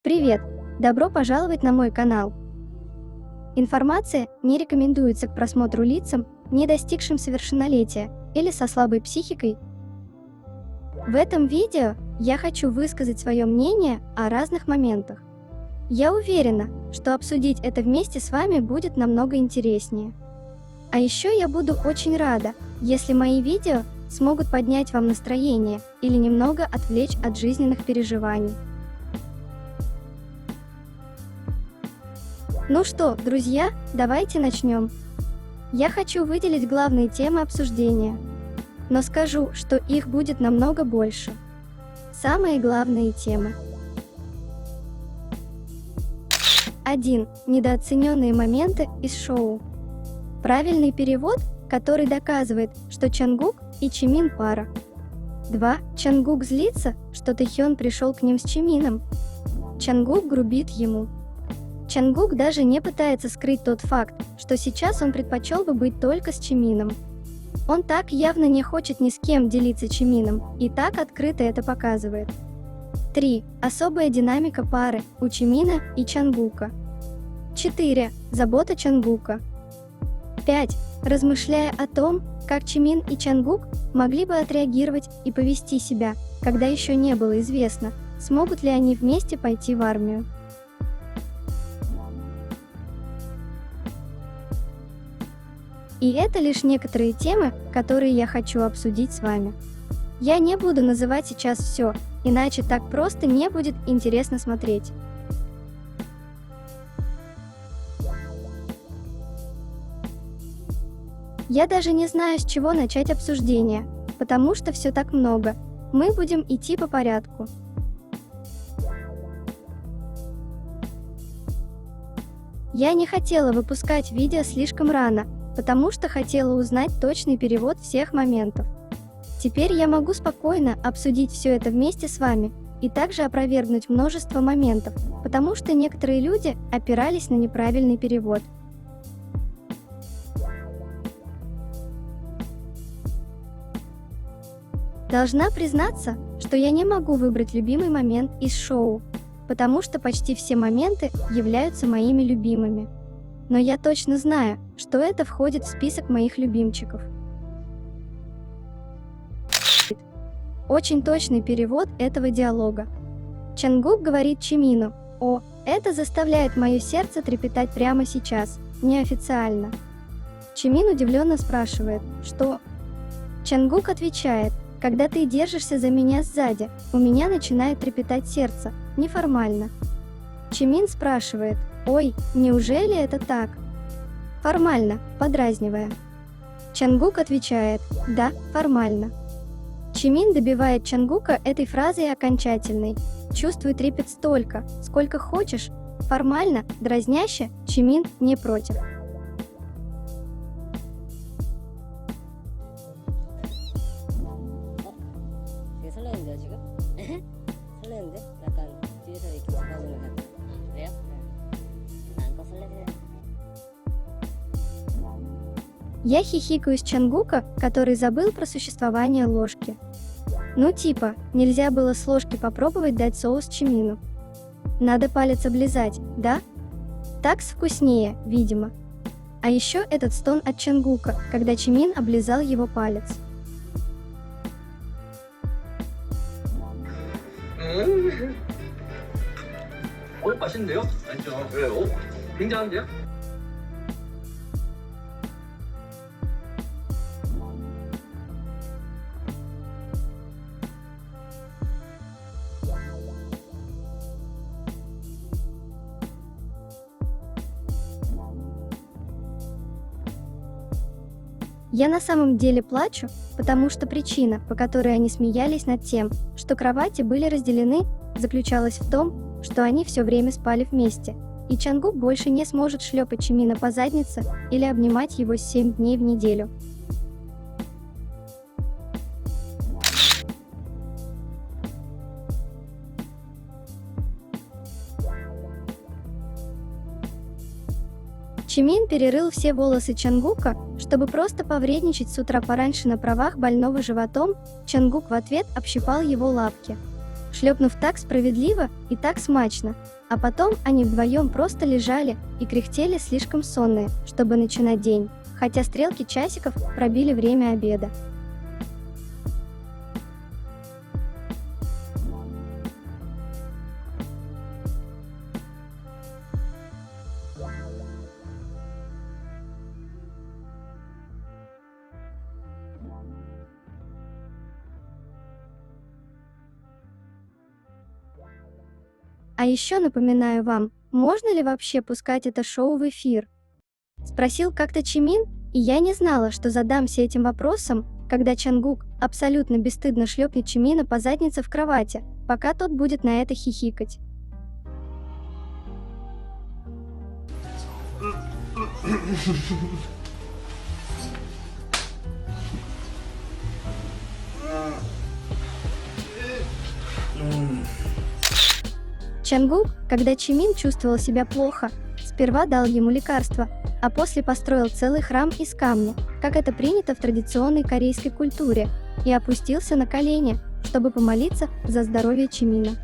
Привет! Добро пожаловать на мой канал. Информация не рекомендуется к просмотру лицам, не достигшим совершеннолетия или со слабой психикой. В этом видео я хочу высказать свое мнение о разных моментах. Я уверена, что обсудить это вместе с вами будет намного интереснее. А еще я буду очень рада, если мои видео смогут поднять вам настроение или немного отвлечь от жизненных переживаний. Ну что, друзья, давайте начнем. Я хочу выделить главные темы обсуждения, но скажу, что их будет намного больше. Самые главные темы. 1. Недооцененные моменты из шоу. Правильный перевод, который доказывает, что Чангук и Чимин пара. 2. Чангук злится, что Тэхён пришел к ним с Чимином. Чангук грубит ему. Чангук даже не пытается скрыть тот факт, что сейчас он предпочел бы быть только с Чимином. Он так явно не хочет ни с кем делиться Чимином, и так открыто это показывает. 3. Особая динамика пары у Чимина и Чангука. 4. Забота Чангука. 5. Размышляя о том, как Чимин и Чангук могли бы отреагировать и повести себя, когда еще не было известно, смогут ли они вместе пойти в армию. И это лишь некоторые темы, которые я хочу обсудить с вами. Я не буду называть сейчас все, иначе так просто не будет интересно смотреть. Я даже не знаю, с чего начать обсуждение, потому что все так много. Мы будем идти по порядку. Я не хотела выпускать видео слишком рано, потому что хотела узнать точный перевод всех моментов. Теперь я могу спокойно обсудить все это вместе с вами и также опровергнуть множество моментов, потому что некоторые люди опирались на неправильный перевод. Должна признаться, что я не могу выбрать любимый момент из шоу, потому что почти все моменты являются моими любимыми. Но я точно знаю, что это входит в список моих любимчиков. Очень точный перевод этого диалога. Чангук говорит Чимину: «О, это заставляет мое сердце трепетать прямо сейчас, неофициально». Чимин удивленно спрашивает: «Что?». Чангук отвечает: «Когда ты держишься за меня сзади, у меня начинает трепетать сердце, неформально». Чимин спрашивает: «Ой, неужели это так?» «Формально», подразнивая. Чангук отвечает: «Да, формально». Чимин добивает Чангука этой фразой окончательной: «Чувствуй трепет столько, сколько хочешь». Формально, дразняще, Чимин не против. 설레는데요 지금? 설레는데? 약간 뒤에서 이렇게 잡아주는 것 같아. 그래요? 마음껏 설레세요. Я хихикаю с Чангука, который забыл про существование ложки. Ну типа, нельзя было с ложки попробовать дать соус Чимину. Надо палец облизать, да? Так вкуснее, видимо. А еще этот стон от Чангука, когда Чимин облизал его палец. 맛있는데요? 맛있죠? 그래요? 굉장한데요? Я на самом деле плачу, потому что причина, по которой они смеялись над тем, что кровати были разделены, заключалась в том, что они все время спали вместе, и Чангук больше не сможет шлепать Чимина по заднице или обнимать его 7 дней в неделю. Чимин перерыл все волосы Чангука, чтобы просто повредничать с утра пораньше на правах больного животом. Чангук в ответ общипал его лапки. шлепнув так справедливо и так смачно. А потом они вдвоем просто лежали и кряхтели слишком сонные, чтобы начинать день, хотя стрелки часиков пробили время обеда. А еще напоминаю вам, можно ли вообще пускать это шоу в эфир? Спросил как-то Чимин, и я не знала, что задамся этим вопросом, когда Чангук абсолютно бесстыдно шлепнет Чимина по заднице в кровати, пока тот будет на это хихикать. Чангук, когда Чимин чувствовал себя плохо, сперва дал ему лекарство, а после построил целый храм из камня, как это принято в традиционной корейской культуре, и опустился на колени, чтобы помолиться за здоровье Чимина.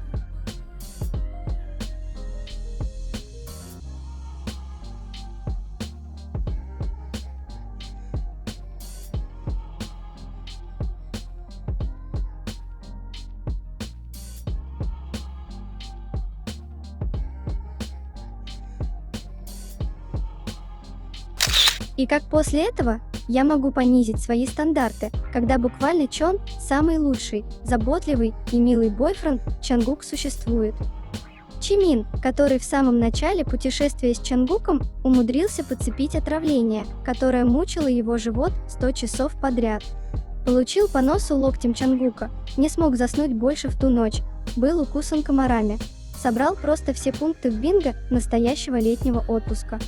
И как после этого я могу понизить свои стандарты, когда буквально Чон – самый лучший, заботливый и милый бойфренд Чангук существует. Чимин, который в самом начале путешествия с Чангуком умудрился подцепить отравление, которое мучило его живот 100 часов подряд. Получил по носу локтем Чангука, не смог заснуть больше в ту ночь, был укусан комарами. Собрал просто все пункты в бинго настоящего летнего отпуска.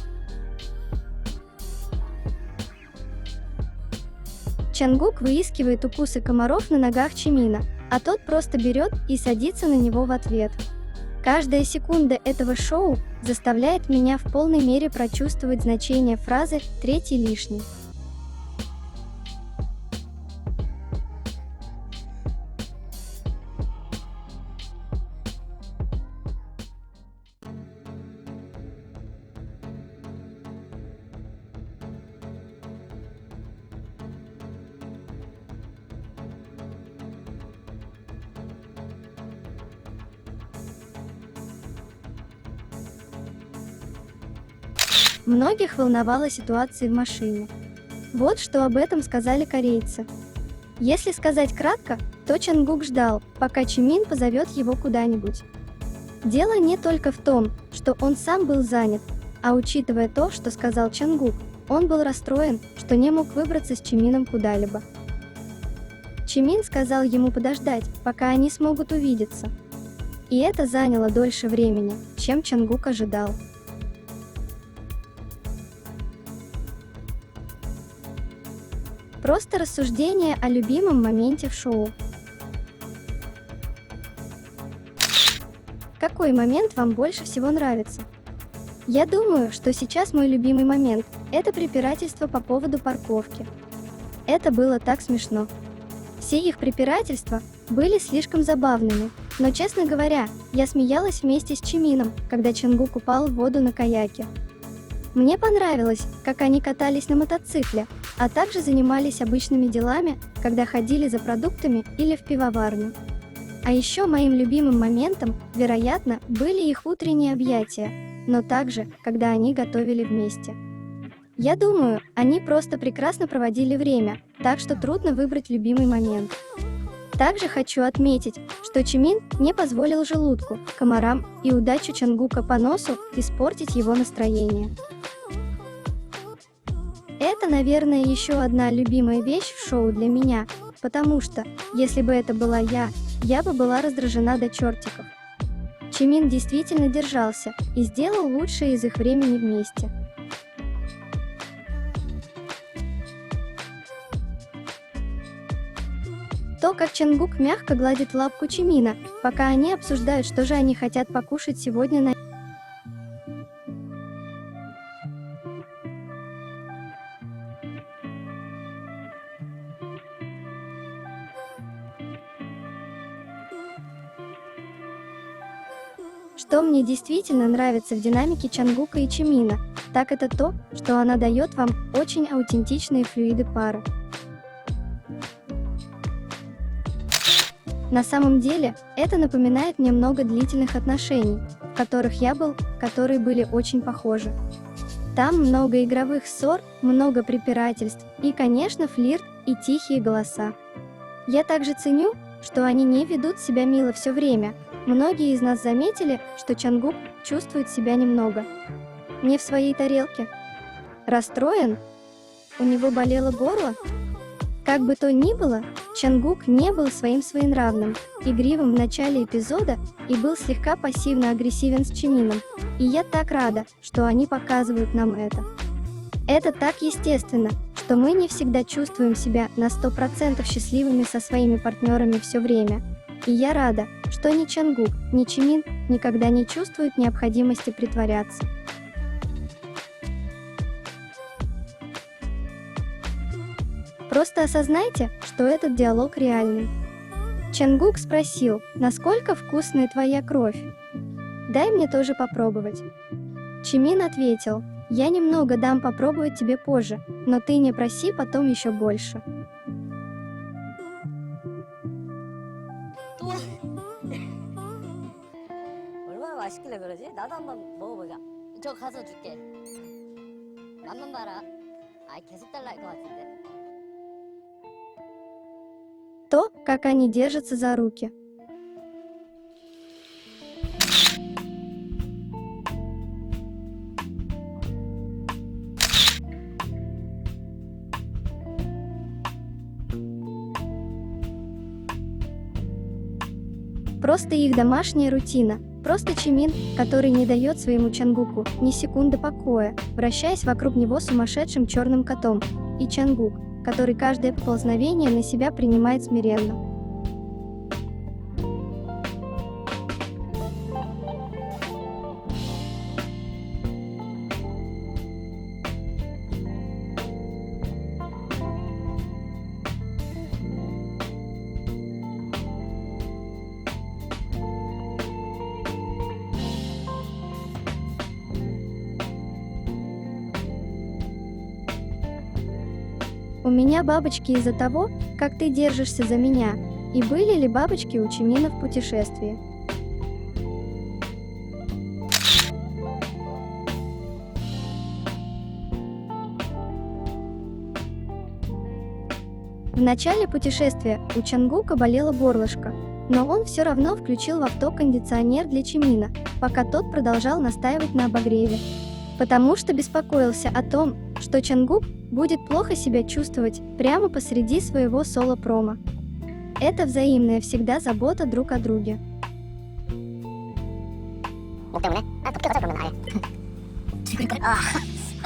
Чангук выискивает укусы комаров на ногах Чимина, а тот просто берет и садится на него в ответ. Каждая секунда этого шоу заставляет меня в полной мере прочувствовать значение фразы «третий лишний». Многих волновала ситуация в машине. Вот что об этом сказали корейцы. Если сказать кратко, то Чангук ждал, пока Чимин позовет его куда-нибудь. Дело не только в том, что он сам был занят, а учитывая то, что сказал Чангук, он был расстроен, что не мог выбраться с Чимином куда-либо. Чимин сказал ему подождать, пока они смогут увидеться. И это заняло дольше времени, чем Чангук ожидал. Просто рассуждение о любимом моменте в шоу. Какой момент вам больше всего нравится? Я думаю, что сейчас мой любимый момент – это препирательство по поводу парковки. Это было так смешно. Все их препирательства были слишком забавными, но, честно говоря, я смеялась вместе с Чимином, когда Чангук упал в воду на каяке. Мне понравилось, как они катались на мотоцикле, а также занимались обычными делами, когда ходили за продуктами или в пивоварню. А еще моим любимым моментом, вероятно, были их утренние объятия, но также, когда они готовили вместе. Я думаю, они просто прекрасно проводили время, так что трудно выбрать любимый момент. Также хочу отметить, что Чимин не позволил желудку, комарам и удачу Чангука по носу испортить его настроение. Это, наверное, еще одна любимая вещь в шоу для меня, потому что, если бы это была я бы была раздражена до чертиков. Чимин действительно держался и сделал лучшее из их времени вместе. То, как Чангук мягко гладит лапку Чимина, пока они обсуждают, что же они хотят покушать сегодня на Что мне действительно нравится в динамике Чангука и Чимина, так это то, что она дает вам очень аутентичные флюиды пары. На самом деле, это напоминает мне много длительных отношений, в которых я был, которые были очень похожи. Там много игровых ссор, много препирательств и, конечно, флирт и тихие голоса. Я также ценю, что они не ведут себя мило все время. Многие из нас заметили, что Чангук чувствует себя немного не в своей тарелке. Расстроен? У него болело горло? Как бы то ни было, Чангук не был своим своенравным, игривым в начале эпизода и был слегка пассивно-агрессивен с Чимином, и я так рада, что они показывают нам это. Это так естественно, что мы не всегда чувствуем себя на 100% счастливыми со своими партнерами все время, и я рада, что ни Чангук, ни Чимин никогда не чувствуют необходимости притворяться. Просто осознайте, что этот диалог реальный. Чангук спросил, насколько вкусная твоя кровь? Дай мне тоже попробовать. Чимин ответил, я немного дам попробовать тебе позже, но ты не проси потом еще больше. 얼마나 맛있길래 그러지? 나도 한번 먹어보자. 저 가서 줄게. 맛만 봐라. 아이 계속 달라 할 것 같은데. То, как они держатся за руки. Просто их домашняя рутина. Просто Чимин, который не дает своему Чангуку ни секунды покоя, вращаясь вокруг него сумасшедшим черным котом, и Чангук, который каждое поползновение на себя принимает смиренно. У меня бабочки из-за того, как ты держишься за меня, и были ли бабочки у Чимина в путешествии? В начале путешествия у Чангука болело горлышко, но он все равно включил в авто кондиционер для Чимина, пока тот продолжал настаивать на обогреве. Потому что беспокоился о том, что Чангук будет плохо себя чувствовать прямо посреди своего соло-промо. Это взаимная всегда забота друг о друге. 목 때문에? 아 덥게 가자 그러면 아예. 그러니까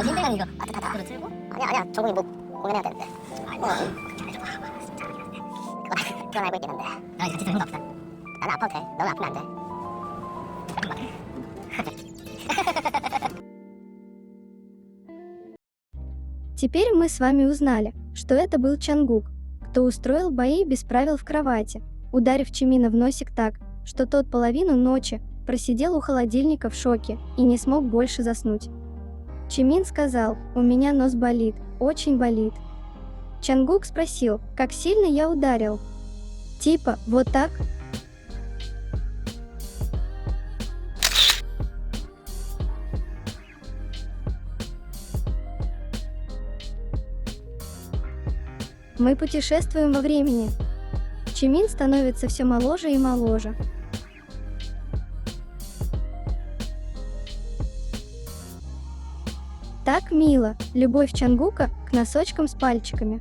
힘들면 이거 앞으로 틀고? 아니야 정국이 뭐 공연해야 되는데. 아이고 그건 알고 있긴 한데. 나 같이 들은 거 없다. 나는 아파도 돼. 너는 아프면 안 돼. Теперь мы с вами узнали, что это был Чангук, кто устроил бои без правил в кровати, ударив Чимина в носик так, что тот половину ночи просидел у холодильника в шоке и не смог больше заснуть. Чимин сказал, у меня нос болит, очень болит. Чангук спросил, как сильно я ударил. Типа, вот так? Мы путешествуем во времени. Чимин становится все моложе и моложе. Так мило, любовь Чангука к носочкам с пальчиками.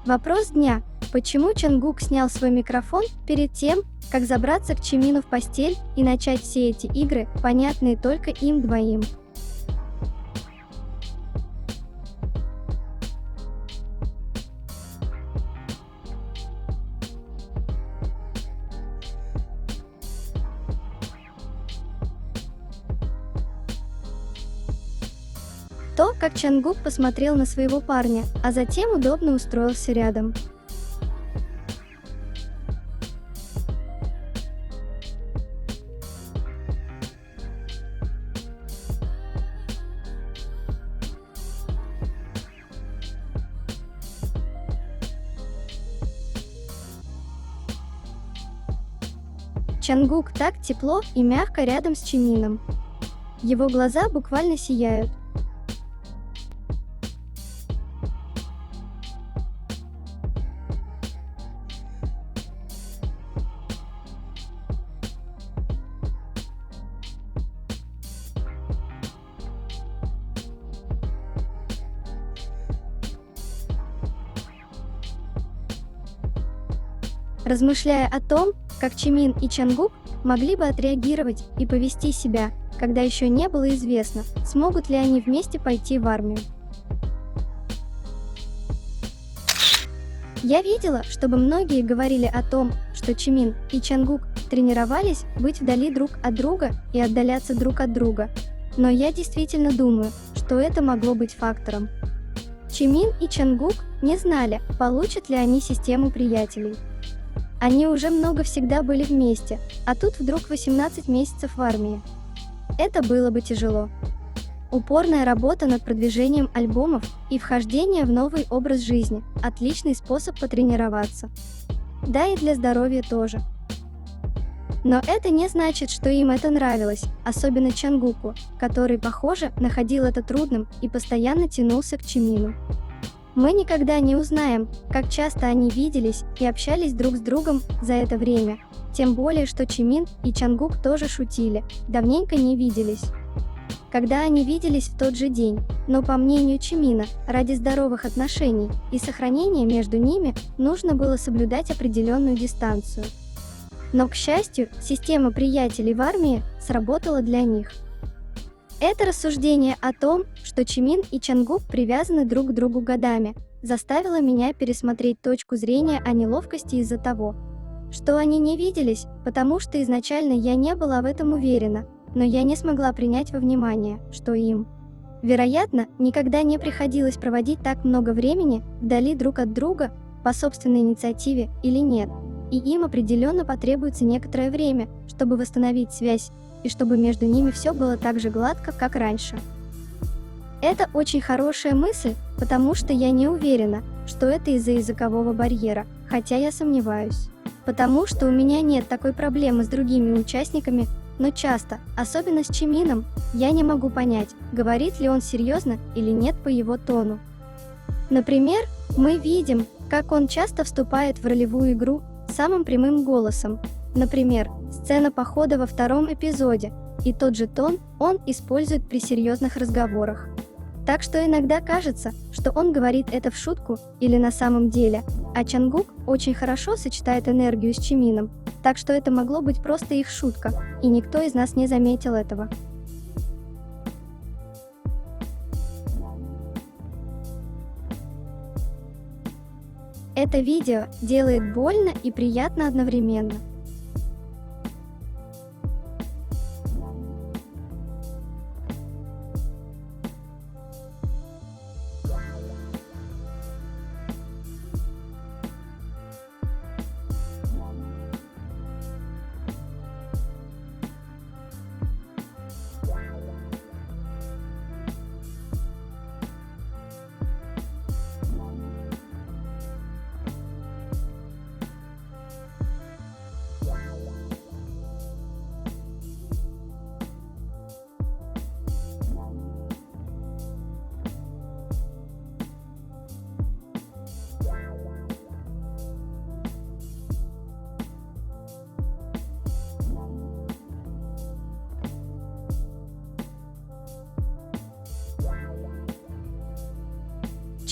Вопрос дня. Почему Чангук снял свой микрофон перед тем, как забраться к Чимину в постель и начать все эти игры, понятные только им двоим? то, как Чангук посмотрел на своего парня, а затем удобно устроился рядом. Чангук так тепло и мягко рядом с Чимином. Его глаза буквально сияют. Размышляя о том, как Чимин и Чангук могли бы отреагировать и повести себя, когда еще не было известно, смогут ли они вместе пойти в армию. Я видела, чтобы многие говорили о том, что Чимин и Чангук тренировались быть вдали друг от друга и отдаляться друг от друга, но я действительно думаю, что это могло быть фактором. Чимин и Чангук не знали, получат ли они систему приятелей. Они уже много всегда были вместе, а тут вдруг 18 месяцев в армии. Это было бы тяжело. Упорная работа над продвижением альбомов и вхождение в новый образ жизни – отличный способ потренироваться. Да и для здоровья тоже. Но это не значит, что им это нравилось, особенно Чангуку, который, похоже, находил это трудным и постоянно тянулся к Чимину. Мы никогда не узнаем, как часто они виделись и общались друг с другом за это время, тем более, что Чимин и Чангук тоже шутили, давненько не виделись. Когда они виделись в тот же день, но по мнению Чимина, ради здоровых отношений и сохранения между ними нужно было соблюдать определенную дистанцию. Но, к счастью, система приятелей в армии сработала для них. Это рассуждение о том, что Чимин и Чангук привязаны друг к другу годами, заставило меня пересмотреть точку зрения о неловкости из-за того, что они не виделись, потому что изначально я не была в этом уверена, но я не смогла принять во внимание, что им, вероятно, никогда не приходилось проводить так много времени вдали друг от друга по собственной инициативе или нет, и им определенно потребуется некоторое время, чтобы восстановить связь, и чтобы между ними все было так же гладко, как раньше. Это очень хорошая мысль, потому что я не уверена, что это из-за языкового барьера, хотя я сомневаюсь. Потому что у меня нет такой проблемы с другими участниками, но часто, особенно с Чимином, я не могу понять, говорит ли он серьезно или нет по его тону. Например, мы видим, как он часто вступает в ролевую игру самым прямым голосом. Например, сцена похода во втором эпизоде, и тот же тон он использует при серьезных разговорах. Так что иногда кажется, что он говорит это в шутку или на самом деле, а Чангук очень хорошо сочетает энергию с Чимином, так что это могло быть просто их шутка, и никто из нас не заметил этого. Это видео делает больно и приятно одновременно.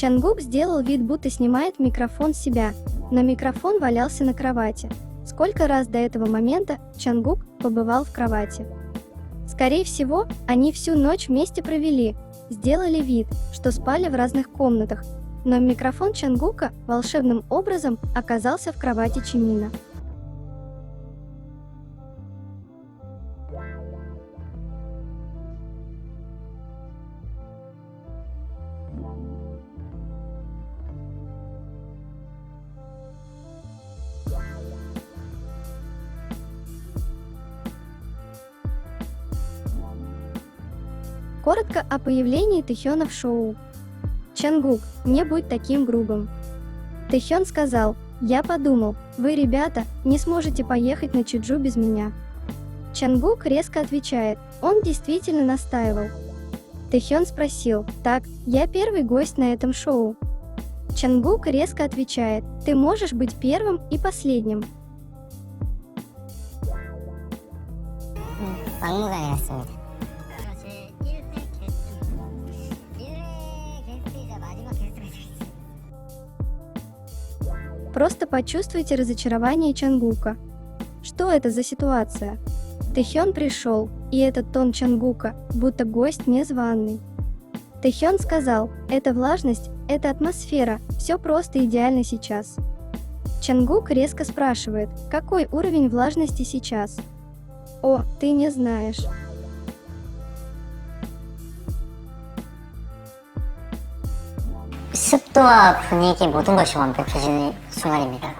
Чангук сделал вид, будто снимает микрофон с себя, но микрофон валялся на кровати. Сколько раз до этого момента Чангук побывал в кровати? Скорее всего, они всю ночь вместе провели, сделали вид, что спали в разных комнатах, но микрофон Чангука волшебным образом оказался в кровати Чимина. Коротко о появлении Тэхёна в шоу. Чангук, не будь таким грубым. Тэхён сказал: «Я подумал, вы, ребята, не сможете поехать на Чеджу без меня». Чангук резко отвечает: он действительно настаивал. Тэхён спросил: «Так, я первый гость на этом шоу». Чангук резко отвечает: «Ты можешь быть первым и последним». 막무가내였습니다. 제 1회 게스트. 1회 게스트이자 마지막 게스트가 되겠습니다. Просто почувствуйте разочарование Чангука. Что это за ситуация? Тэхён пришел, и этот тон Чангука, будто гость незваный. Тэхён сказал: «Это влажность, это атмосфера, все просто идеально сейчас». Чангук резко спрашивает: «Какой уровень влажности сейчас?» «О, ты не знаешь». 습도와 분위기 모든 것이 완벽해지는 순간입니다.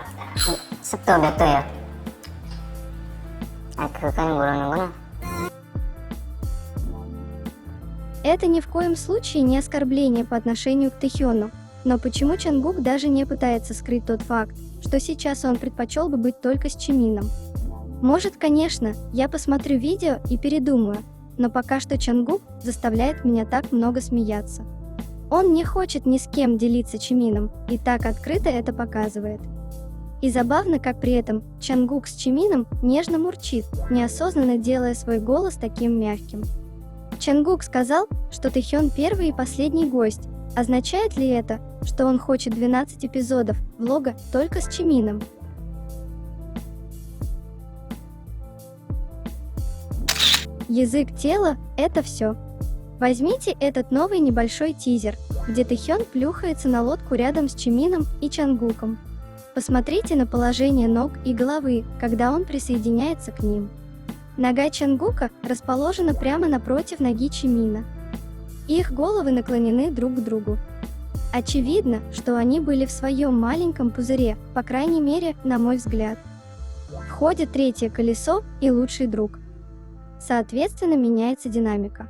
습도 몇 도예요? 그건 모르는구나. Это ни в коем случае не оскорбление по отношению к Тэхёну, но почему Чангук даже не пытается скрыть тот факт, что сейчас он предпочел бы быть только с Чимином? Может, конечно, я посмотрю видео и передумаю, но пока что Чангук заставляет меня так много смеяться. Он не хочет ни с кем делиться Чимином, и так открыто это показывает. И забавно, как при этом Чангук с Чимином нежно мурчит, неосознанно делая свой голос таким мягким. Чангук сказал, что Тэхён первый и последний гость. Означает ли это, что он хочет 12 эпизодов влога только с Чимином? Язык тела – это все. Возьмите этот новый небольшой тизер, где Тэхён плюхается на лодку рядом с Чимином и Чангуком. Посмотрите на положение ног и головы, когда он присоединяется к ним. Нога Чангука расположена прямо напротив ноги Чимина. Их головы наклонены друг к другу. Очевидно, что они были в своем маленьком пузыре, по крайней мере, на мой взгляд. Входит третье колесо и лучший друг. Соответственно, меняется динамика.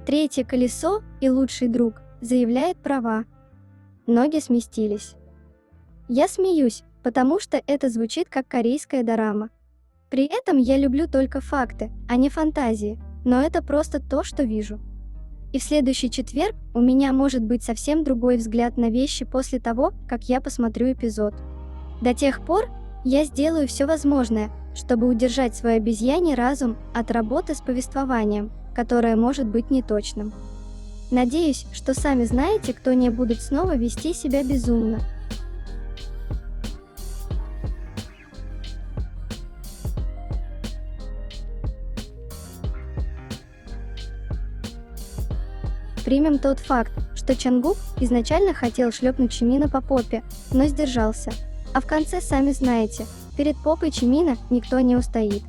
Третье колесо и лучший друг заявляет права. Ноги сместились. Я смеюсь, потому что это звучит как корейская дорама. При этом я люблю только факты, а не фантазии, но это просто то, что вижу. И в следующий четверг у меня может быть совсем другой взгляд на вещи после того, как я посмотрю эпизод. До тех пор я сделаю все возможное, чтобы удержать свой обезьяний разум от работы с повествованием, которое может быть неточным. Надеюсь, что сами знаете, кто не будет снова вести себя безумно. Примем тот факт, что Чангук изначально хотел шлепнуть Чимина по попе, но сдержался. А в конце, сами знаете, перед попой Чимина никто не устоит.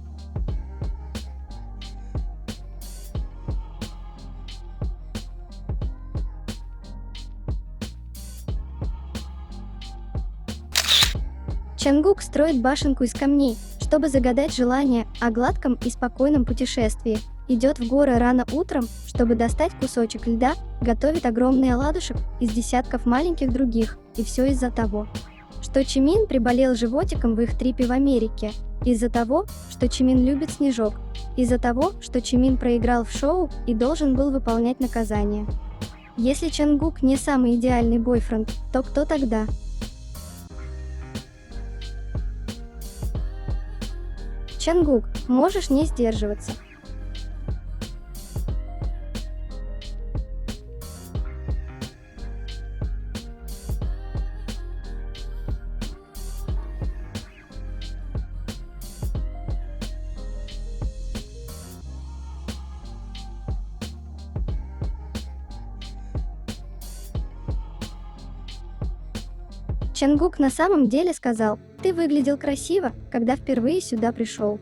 Чангук строит башенку из камней, чтобы загадать желание о гладком и спокойном путешествии. Идет в горы рано утром, чтобы достать кусочек льда, готовит огромный оладушек из десятков маленьких других, и все из-за того, что Чимин приболел животиком в их трипе в Америке, из-за того, что Чимин любит снежок, из-за того, что Чимин проиграл в шоу и должен был выполнять наказание. Если Чангук не самый идеальный бойфренд, то кто тогда? Чангук, можешь не сдерживаться. Чангук на самом деле сказал: «Ты выглядел красиво, когда впервые сюда пришел».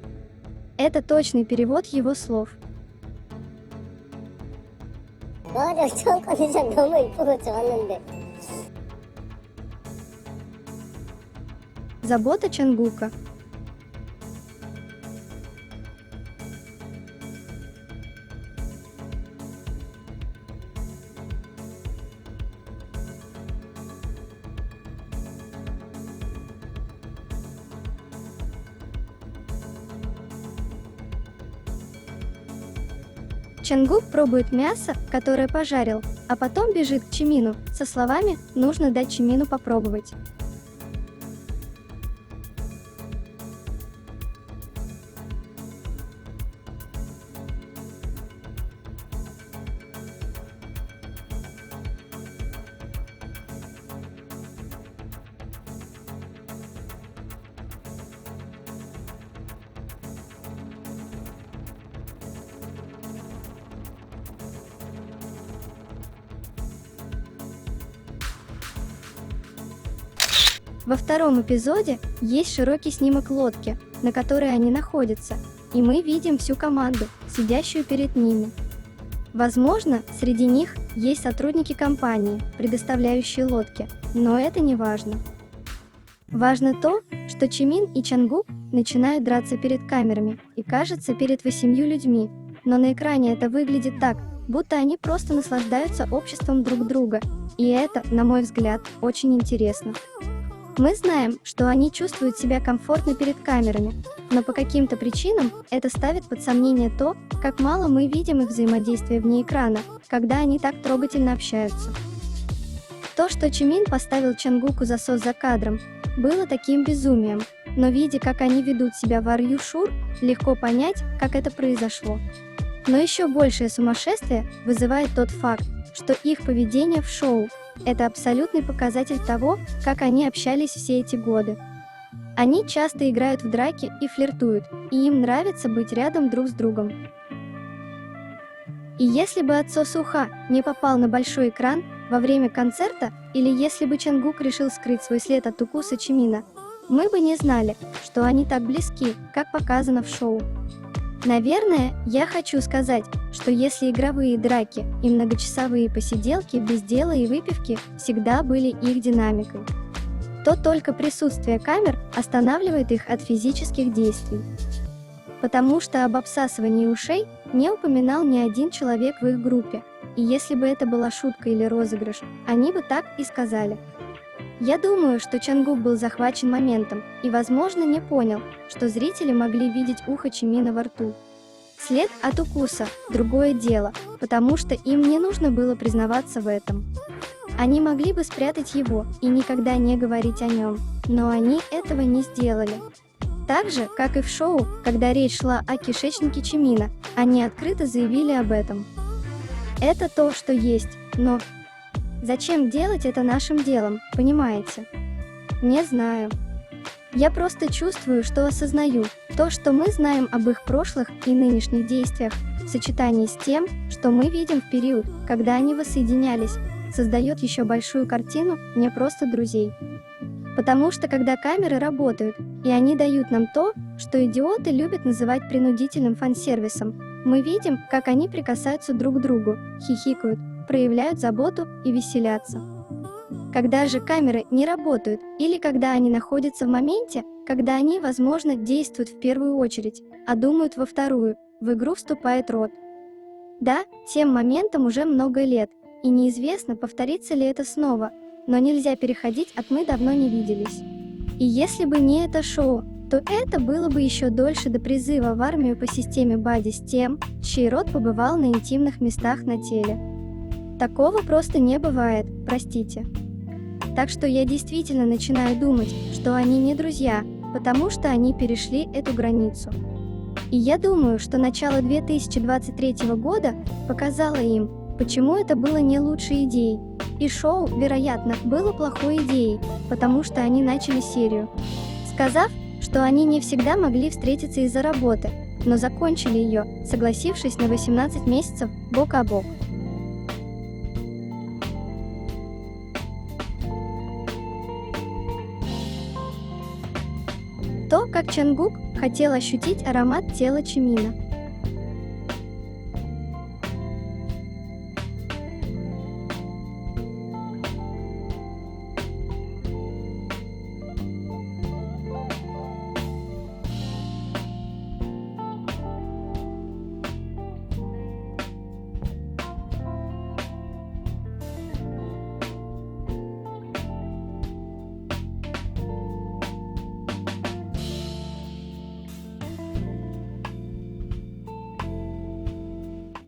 Это точный перевод его слов. 맞아, 처음 컨디션 너무 이쁘고 좋았는데. Забота Чангука. Чангук пробует мясо, которое пожарил, а потом бежит к Чимину со словами «нужно дать Чимину попробовать». Во втором эпизоде есть широкий снимок лодки, на которой они находятся, и мы видим всю команду, сидящую перед ними. Возможно, среди них есть сотрудники компании, предоставляющие лодки, но это не важно. Важно то, что Чимин и Чангук начинают драться перед камерами и, кажется, перед 8 людьми, но на экране это выглядит так, будто они просто наслаждаются обществом друг друга, и это, на мой взгляд, очень интересно. Мы знаем, что они чувствуют себя комфортно перед камерами, но по каким-то причинам это ставит под сомнение то, как мало мы видим их взаимодействия вне экрана, когда они так трогательно общаются. То, что Чимин поставил Чангуку засос за кадром, было таким безумием, но видя, как они ведут себя в Are You Sure, легко понять, как это произошло. Но еще большее сумасшествие вызывает тот факт, что их поведение в шоу – это абсолютный показатель того, как они общались все эти годы. Они часто играют в драки и флиртуют, и им нравится быть рядом друг с другом. И если бы отцов Суха не попал на большой экран во время концерта, или если бы Чангук решил скрыть свой след от укуса Чимина, мы бы не знали, что они так близки, как показано в шоу. Наверное, я хочу сказать, что если игровые драки и многочасовые посиделки без дела и выпивки всегда были их динамикой, то только присутствие камер останавливает их от физических действий. Потому что об обсасывании ушей не упоминал ни один человек в их группе, и если бы это была шутка или розыгрыш, они бы так и сказали. Я думаю, что Чангук был захвачен моментом и, возможно, не понял, что зрители могли видеть ухо Чимина во рту. След от укуса – другое дело, потому что им не нужно было признаваться в этом. Они могли бы спрятать его и никогда не говорить о нем, но они этого не сделали. Так же, как и в шоу, когда речь шла о кишечнике Чимина, они открыто заявили об этом. Это то, что есть, но зачем делать это нашим делом, понимаете? Не знаю. Я просто чувствую, что осознаю то, что мы знаем об их прошлых и нынешних действиях, в сочетании с тем, что мы видим в период, когда они воссоединялись, создает еще большую картину не просто друзей. Потому что когда камеры работают, и они дают нам то, что идиоты любят называть принудительным фан-сервисом, мы видим, как они прикасаются друг к другу, хихикают, проявляют заботу и веселятся. Когда же камеры не работают, или когда они находятся в моменте, когда они, возможно, действуют в первую очередь, а думают во вторую, в игру вступает Рот. Да, тем моментам уже много лет, и неизвестно, повторится ли это снова, но нельзя переходить от «мы давно не виделись». И если бы не это шоу, то это было бы еще дольше до призыва в армию по системе Бади с тем, чей род побывал на интимных местах на теле. Такого просто не бывает, простите. Так что я действительно начинаю думать, что они не друзья, потому что они перешли эту границу. И я думаю, что начало 2023 года показало им, почему это было не лучшей идеей. И шоу, вероятно, было плохой идеей, потому что они начали серию, сказав, что они не всегда могли встретиться из-за работы, но закончили ее, согласившись на 18 месяцев бок о бок. То, как Чангук хотел ощутить аромат тела Чимина.